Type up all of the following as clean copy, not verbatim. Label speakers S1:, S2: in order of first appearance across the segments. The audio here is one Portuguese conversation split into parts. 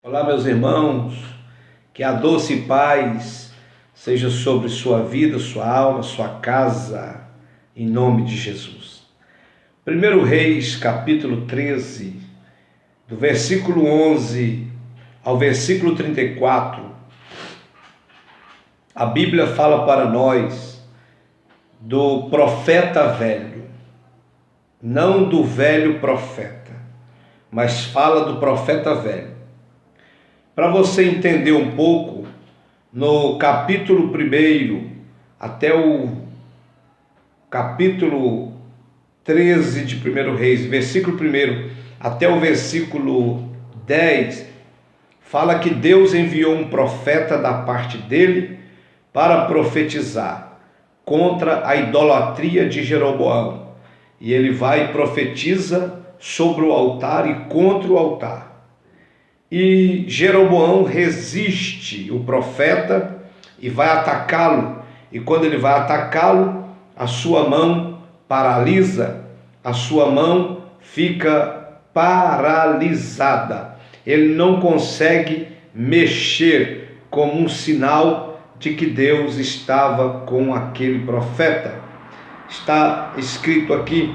S1: Olá, meus irmãos, que a doce paz seja sobre sua vida, sua alma, sua casa, em nome de Jesus. 1 Reis, capítulo 13, do versículo 11 ao versículo 34, a Bíblia fala para nós do profeta velho, não do velho profeta, mas fala do profeta velho. Para você entender um pouco, no capítulo 1 até o capítulo 13 de 1 Reis, versículo 1 até o versículo 10, fala que Deus enviou um profeta da parte dele para profetizar contra a idolatria de Jeroboão. E ele vai e profetiza sobre o altar e contra o altar. E Jeroboão resiste o profeta e vai atacá-lo. E quando ele vai atacá-lo, a sua mão paralisa, a sua mão fica paralisada. Ele não consegue mexer, como um sinal de que Deus estava com aquele profeta. Está escrito aqui,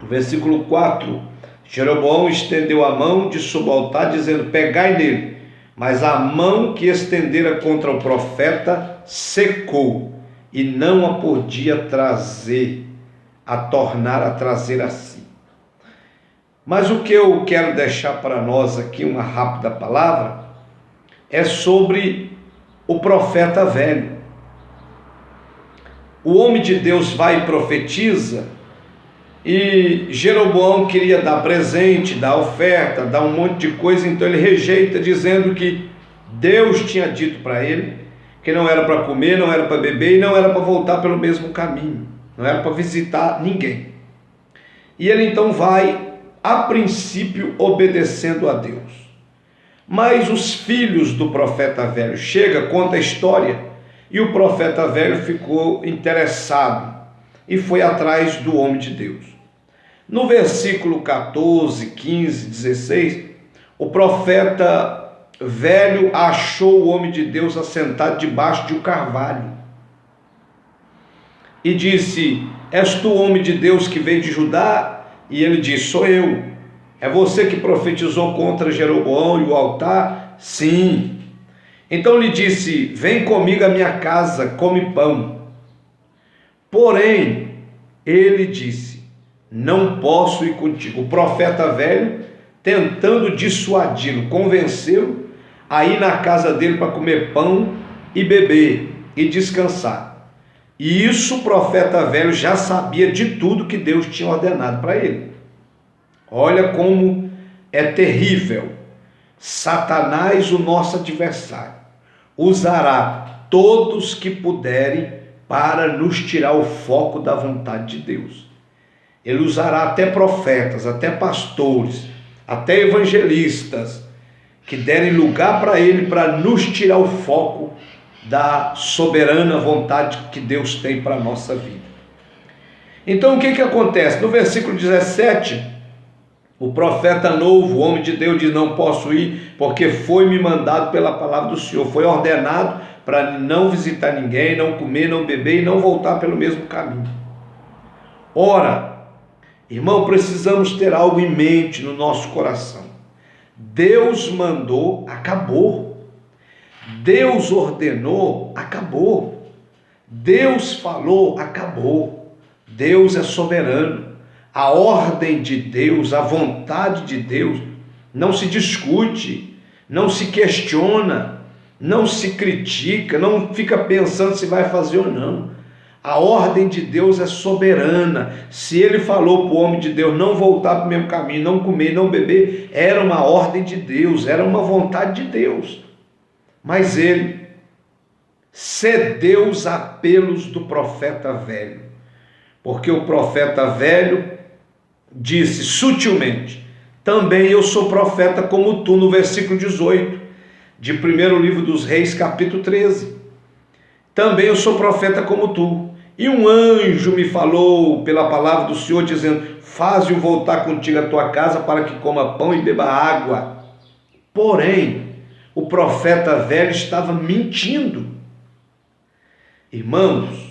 S1: no versículo 4, Jeroboão estendeu a mão de sobre o altar, dizendo: pegai nele. Mas a mão que estendera contra o profeta secou, e não a podia tornar a trazer a si. Mas o que eu quero deixar para nós aqui, uma rápida palavra, é sobre o profeta velho. O homem de Deus vai e profetiza, e Jeroboão queria dar presente, dar oferta, dar um monte de coisa, então ele rejeita, dizendo que Deus tinha dito para ele que não era para comer, não era para beber e não era para voltar pelo mesmo caminho, não era para visitar ninguém. E ele então vai, a princípio, obedecendo a Deus. Mas os filhos do profeta velho chegam, conta a história, e o profeta velho ficou interessado e foi atrás do homem de Deus. No versículo 14, 15, 16, o profeta velho achou o homem de Deus assentado debaixo de um carvalho e disse: és tu o homem de Deus que veio de Judá? E ele disse: sou eu. É você que profetizou contra Jeroboão e o altar? Sim. Então lhe disse: vem comigo à minha casa, come pão. Porém, ele disse: não posso ir contigo. O profeta velho, tentando dissuadi-lo, convenceu a ir na casa dele para comer pão e beber e descansar. E isso o profeta velho já sabia de tudo que Deus tinha ordenado para ele. Olha como é terrível. Satanás, o nosso adversário, usará todos que puderem para nos tirar o foco da vontade de Deus. Ele usará até profetas, até pastores, até evangelistas, que derem lugar para ele, para nos tirar o foco da soberana vontade que Deus tem para a nossa vida. Então o que acontece? No versículo 17, o profeta novo, o homem de Deus, diz: não posso ir, porque foi-me mandado pela palavra do Senhor, foi ordenado para não visitar ninguém, não comer, não beber e não voltar pelo mesmo caminho. Ora, irmão, precisamos ter algo em mente no nosso coração. Deus mandou, acabou. Deus ordenou, acabou. Deus falou, acabou. Deus é soberano. A ordem de Deus, a vontade de Deus não se discute, não se questiona, não se critica, não fica pensando se vai fazer ou não. A ordem de Deus é soberana. Se ele falou para o homem de Deus não voltar para o mesmo caminho, não comer, não beber, era uma ordem de Deus, era uma vontade de Deus. Mas ele cedeu os apelos do profeta velho, porque o profeta velho disse sutilmente: também eu sou profeta como tu, no versículo 18 de 1º livro dos Reis, capítulo 13. Também eu sou profeta como tu. E um anjo me falou pela palavra do Senhor, dizendo: faze-o voltar contigo à tua casa, para que coma pão e beba água. Porém, o profeta velho estava mentindo. Irmãos,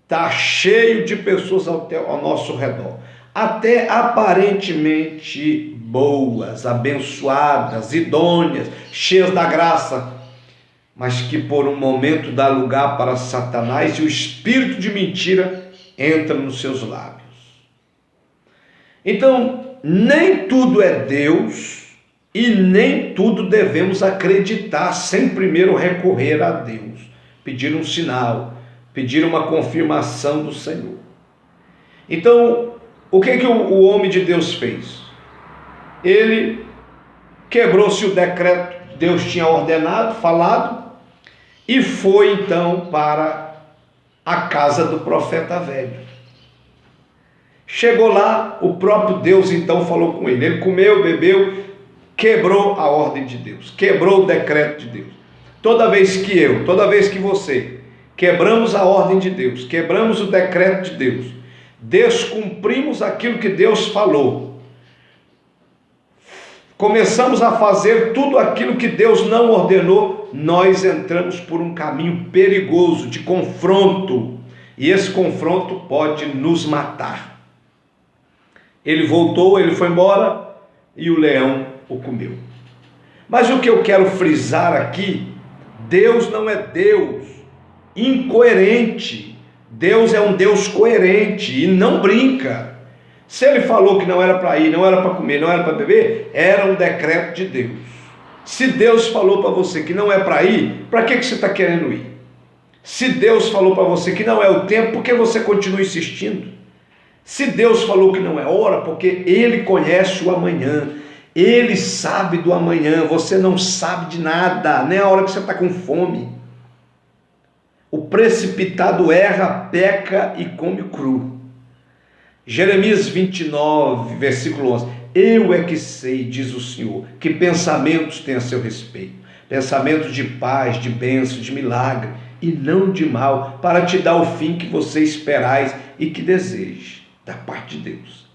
S1: está cheio de pessoas ao nosso redor, até aparentemente boas, abençoadas, idôneas, cheias da graça, mas que por um momento dá lugar para Satanás e o espírito de mentira entra nos seus lábios. Então, nem tudo é Deus e nem tudo devemos acreditar sem primeiro recorrer a Deus, pedir um sinal, pedir uma confirmação do Senhor. Então, o que o homem de Deus fez? Ele quebrou-se o decreto que Deus tinha ordenado, falado, e foi então para a casa do profeta velho. Chegou lá, o próprio Deus então falou com ele. Ele comeu, bebeu, quebrou a ordem de Deus, quebrou o decreto de Deus. Toda vez que você quebramos a ordem de Deus, quebramos o decreto de Deus, descumprimos aquilo que Deus falou, começamos a fazer tudo aquilo que Deus não ordenou, nós entramos por um caminho perigoso de confronto, e esse confronto pode nos matar. Ele voltou, ele foi embora e o leão o comeu. Mas o que eu quero frisar aqui, Deus não é Deus incoerente. Deus é um Deus coerente e não brinca. Se ele falou que não era para ir, não era para comer, não era para beber, era um decreto de Deus. Se Deus falou para você que não é para ir, para que você está querendo ir? Se Deus falou para você que não é o tempo, por que você continua insistindo? Se Deus falou que não é hora, porque Ele conhece o amanhã, Ele sabe do amanhã, você não sabe de nada, nem a hora que você está com fome. O precipitado erra, peca e come cru. Jeremias 29, versículo 11. Eu é que sei, diz o Senhor, que pensamentos tem a seu respeito. Pensamentos de paz, de bênção, de milagre e não de mal, para te dar o fim que você esperais e que deseje, da parte de Deus.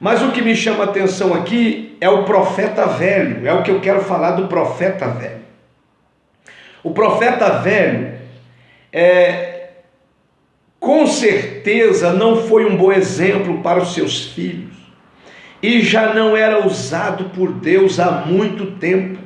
S1: Mas o que me chama a atenção aqui é o profeta velho, é o que eu quero falar do profeta velho. O profeta velho, com certeza não foi um bom exemplo para os seus filhos, e já não era usado por Deus há muito tempo.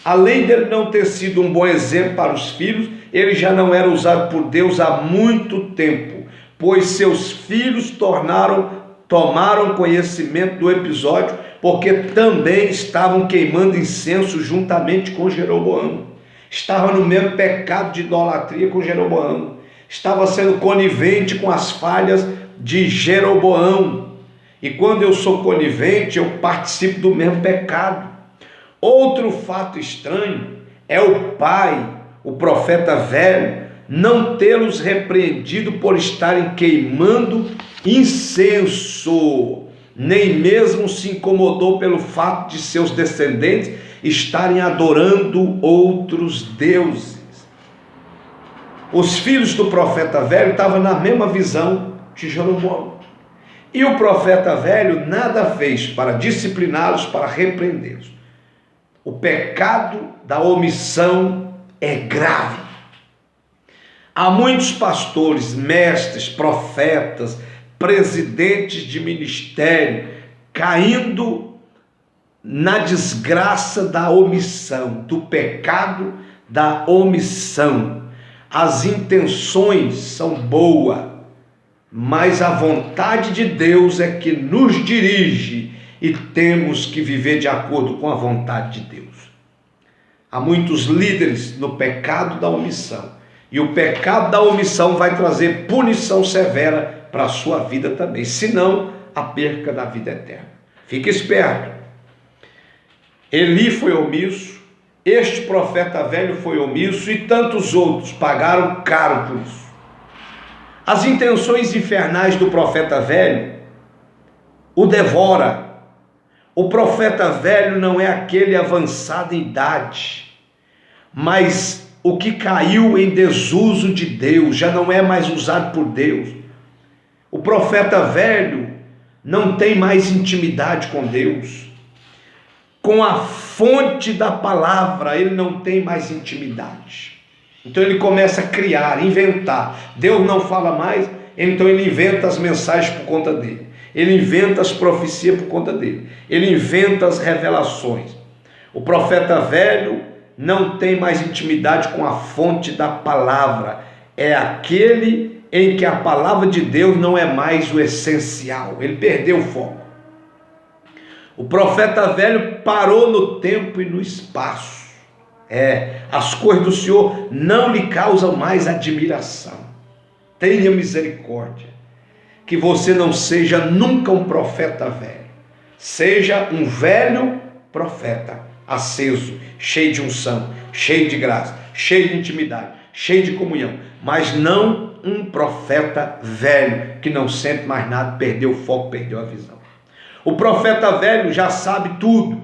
S1: Além dele não ter sido um bom exemplo para os filhos, ele já não era usado por Deus há muito tempo, pois seus filhos tomaram conhecimento do episódio, porque também estavam queimando incenso juntamente com Jeroboão. Estava no mesmo pecado de idolatria com Jeroboão. Estava sendo conivente com as falhas de Jeroboão. E quando eu sou conivente, eu participo do mesmo pecado. Outro fato estranho é o pai, o profeta velho, não tê-los repreendido por estarem queimando incenso, nem mesmo se incomodou pelo fato de seus descendentes estarem adorando outros deuses. Os filhos do profeta velho estavam na mesma visão de Jeroboão. E o profeta velho nada fez para discipliná-los, para repreendê-los. O pecado da omissão é grave. Há muitos pastores, mestres, profetas, presidentes de ministério caindo na desgraça da omissão, do pecado da omissão. As intenções são boas, mas a vontade de Deus é que nos dirige e temos que viver de acordo com a vontade de Deus. Há muitos líderes no pecado da omissão, e o pecado da omissão vai trazer punição severa para a sua vida também, senão a perca da vida eterna. Fique esperto. Eli foi omisso, este profeta velho foi omisso e tantos outros pagaram caro por isso. As intenções infernais do profeta velho o devora. O profeta velho não é aquele avançado em idade, mas o que caiu em desuso de Deus, já não é mais usado por Deus. O profeta velho não tem mais intimidade com Deus. com a fonte da palavra, ele não tem mais intimidade. Então ele começa a criar, inventar. Deus não fala mais, então ele inventa as mensagens por conta dele. Ele inventa as profecias por conta dele. Ele inventa as revelações. O profeta velho não tem mais intimidade com a fonte da palavra. É aquele em que a palavra de Deus não é mais o essencial. Ele perdeu o foco. O profeta velho parou no tempo e no espaço. As coisas do Senhor não lhe causam mais admiração. Tenha misericórdia. Que você não seja nunca um profeta velho. Seja um velho profeta, aceso, cheio de unção, cheio de graça, cheio de intimidade, cheio de comunhão. Mas não um profeta velho, que não sente mais nada, perdeu o foco, perdeu a visão. O profeta velho já sabe tudo.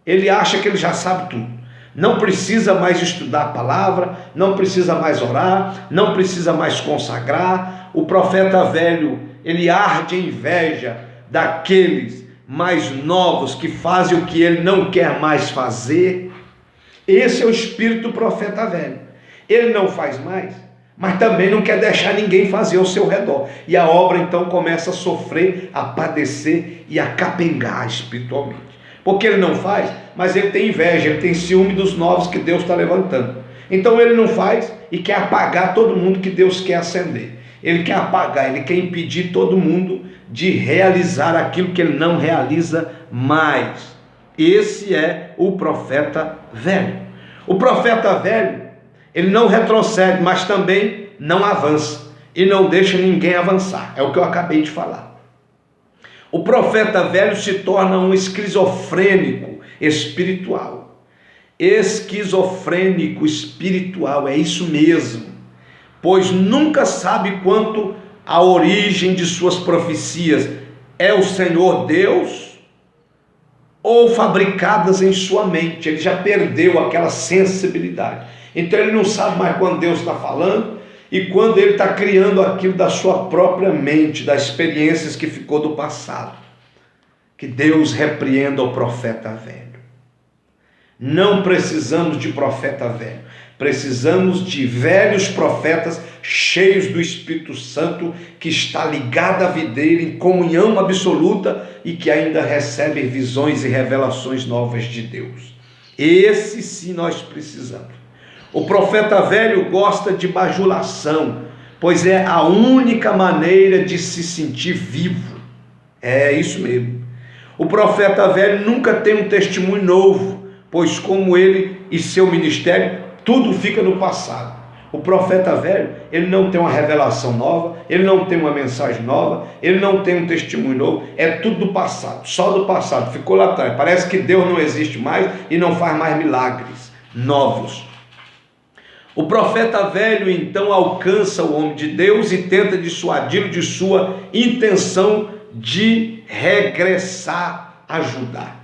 S1: Ele acha que ele já sabe tudo. Não precisa mais estudar a palavra, não precisa mais orar, não precisa mais consagrar. O profeta velho, ele arde em inveja daqueles mais novos que fazem o que ele não quer mais fazer. Esse é o espírito do profeta velho. Ele não faz mais, mas também não quer deixar ninguém fazer ao seu redor. E a obra então começa a sofrer, a padecer e a capengar espiritualmente. Porque ele não faz, mas ele tem inveja, ele tem ciúme dos novos que Deus está levantando. Então ele não faz e quer apagar todo mundo que Deus quer acender. Ele quer apagar, ele quer impedir todo mundo de realizar aquilo que ele não realiza mais. Esse é o profeta velho. O profeta velho, ele não retrocede, mas também não avança. E não deixa ninguém avançar. É o que eu acabei de falar. O profeta velho se torna um esquizofrênico espiritual. Esquizofrênico espiritual, é isso mesmo. Pois nunca sabe quanto a origem de suas profecias é o Senhor Deus ou fabricadas em sua mente. Ele já perdeu aquela sensibilidade. Então ele não sabe mais quando Deus está falando e quando ele está criando aquilo da sua própria mente, das experiências que ficou do passado. Que Deus repreenda o profeta velho. Não precisamos de profeta velho. Precisamos de velhos profetas cheios do Espírito Santo, que está ligado à videira em comunhão absoluta e que ainda recebem visões e revelações novas de Deus. Esse sim nós precisamos. O profeta velho gosta de bajulação, pois é a única maneira de se sentir vivo. É isso mesmo. O profeta velho nunca tem um testemunho novo, pois como ele e seu ministério, tudo fica no passado. O profeta velho, ele não tem uma revelação nova, ele não tem uma mensagem nova, ele não tem um testemunho novo, é tudo do passado, só do passado, ficou lá atrás. Parece que Deus não existe mais e não faz mais milagres novos. O profeta velho então alcança o homem de Deus e tenta dissuadi-lo de sua intenção de regressar a Judá,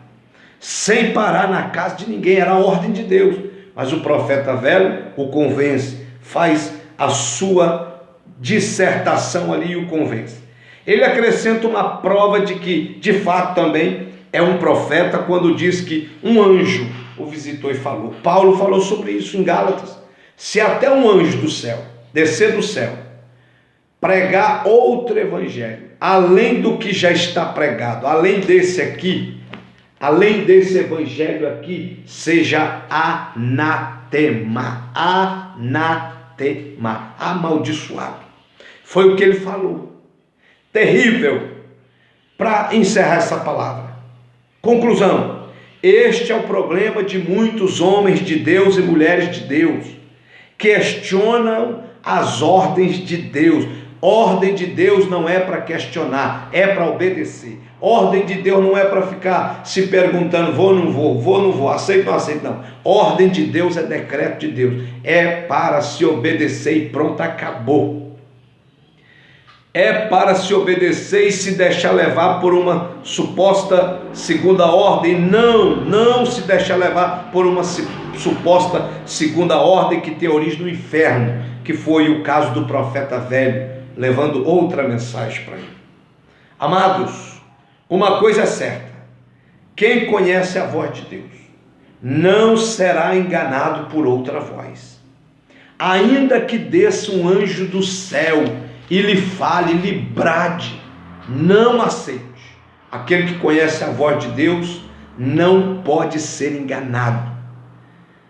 S1: sem parar na casa de ninguém. Era a ordem de Deus, mas o profeta velho o convence, faz a sua dissertação ali e o convence. Ele acrescenta uma prova de que de fato também é um profeta quando diz que um anjo o visitou e falou. Paulo falou sobre isso em Gálatas. Se até um anjo do céu descer do céu, pregar outro evangelho, além do que já está pregado, além desse aqui, além desse evangelho aqui, seja anatema, anatema, amaldiçoado. Foi o que ele falou. Terrível. Para encerrar essa palavra. Conclusão. Este é o problema de muitos homens de Deus e mulheres de Deus. Questionam as ordens de Deus. Ordem de Deus não é para questionar, é para obedecer. Ordem de Deus não é para ficar se perguntando, vou ou não vou, aceito ou não aceito, não. Ordem de Deus é decreto de Deus, é para se obedecer e pronto, acabou. É para se obedecer e se deixar levar por uma suposta segunda ordem. Não se deixar levar por uma suposta segunda ordem que tem origem no inferno, que foi o caso do profeta velho, levando outra mensagem para ele. Amados, uma coisa é certa, Quem conhece a voz de Deus não será enganado por outra voz. Ainda que desça um anjo do céu e lhe fale, lhe brade, não aceite. Aquele que conhece a voz de Deus não pode ser enganado.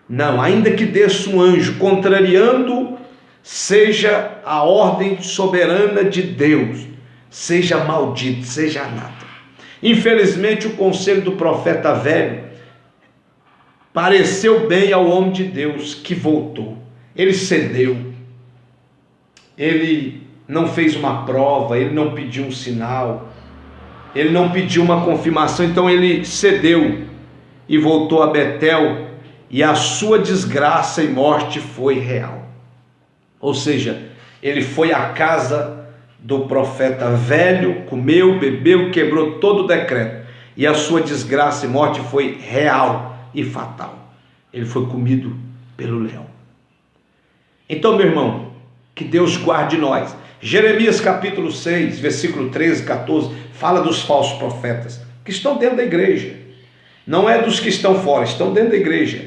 S1: Não, ainda que desça um anjo contrariando, seja a ordem soberana de Deus, seja maldito, seja anátema. Infelizmente, o conselho do profeta velho pareceu bem ao homem de Deus que voltou. Ele cedeu, ele não fez uma prova, ele não pediu um sinal, ele não pediu uma confirmação, então ele cedeu e voltou a Betel, e a sua desgraça e morte foi real. Ou seja, ele foi à casa do profeta velho, comeu, bebeu, quebrou todo o decreto, e a sua desgraça e morte foi real e fatal. Ele foi comido pelo leão. Então, meu irmão, que Deus guarde nós. Jeremias capítulo 6, versículo 13, 14, fala dos falsos profetas, que estão dentro da igreja. Não é dos que estão fora, estão dentro da igreja.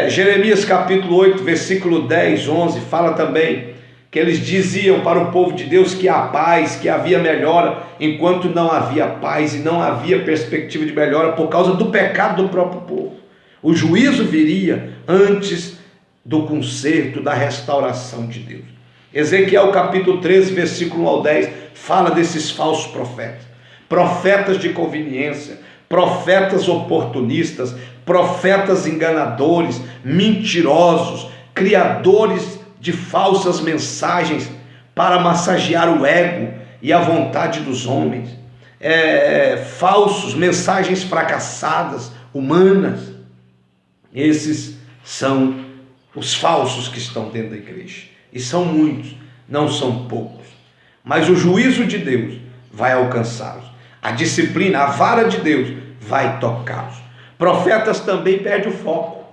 S1: Jeremias capítulo 8, versículo 10, 11, fala também que eles diziam para o povo de Deus que há paz, que havia melhora, enquanto não havia paz e não havia perspectiva de melhora por causa do pecado do próprio povo. O juízo viria antes do conserto, da restauração de Deus. Ezequiel capítulo 13, versículo 1 ao 10, fala desses falsos profetas. Profetas de conveniência, profetas oportunistas, profetas enganadores, mentirosos, criadores de falsas mensagens para massagear o ego e a vontade dos homens, falsos, mensagens fracassadas, humanas. Esses são os falsos que estão dentro da igreja, e são muitos, não são poucos, mas o juízo de Deus vai alcançá-los, a disciplina, a vara de Deus vai tocá-los. Profetas também perdem o foco,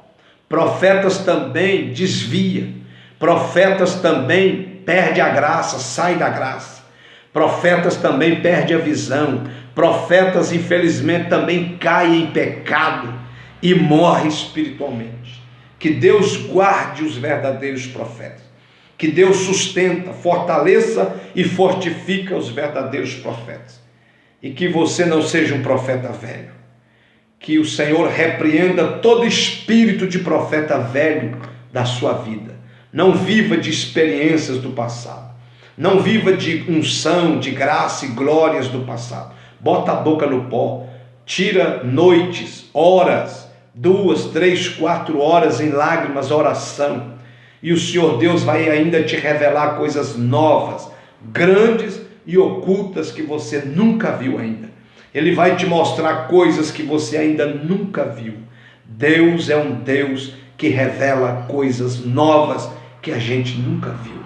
S1: profetas também desvia, profetas também perdem a graça, sai da graça, profetas também perdem a visão, profetas infelizmente também caem em pecado e morrem espiritualmente. Que Deus guarde os verdadeiros profetas, que Deus sustenta, fortaleça e fortifica os verdadeiros profetas, e que você não seja um profeta velho. Que o Senhor repreenda todo espírito de profeta velho da sua vida. Não viva de experiências do passado, não viva de unção, de graça e glórias do passado. Bota a boca no pó, tira noites, horas, 2, 3, 4 horas em lágrimas, oração, e o Senhor Deus vai ainda te revelar coisas novas, grandes e ocultas que você nunca viu ainda. Ele vai te mostrar coisas que você ainda nunca viu. Deus é um Deus que revela coisas novas que a gente nunca viu.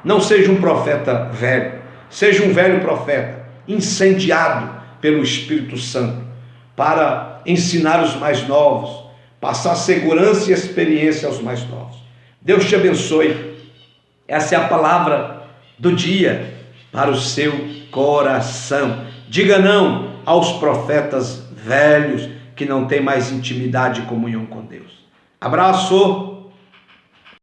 S1: Não seja um profeta velho, seja um velho profeta, incendiado pelo Espírito Santo, para ensinar os mais novos, passar segurança e experiência aos mais novos. Deus te abençoe. Essa é a palavra do dia para o seu coração. Diga não aos profetas velhos que não têm mais intimidade e comunhão com Deus. Abraço.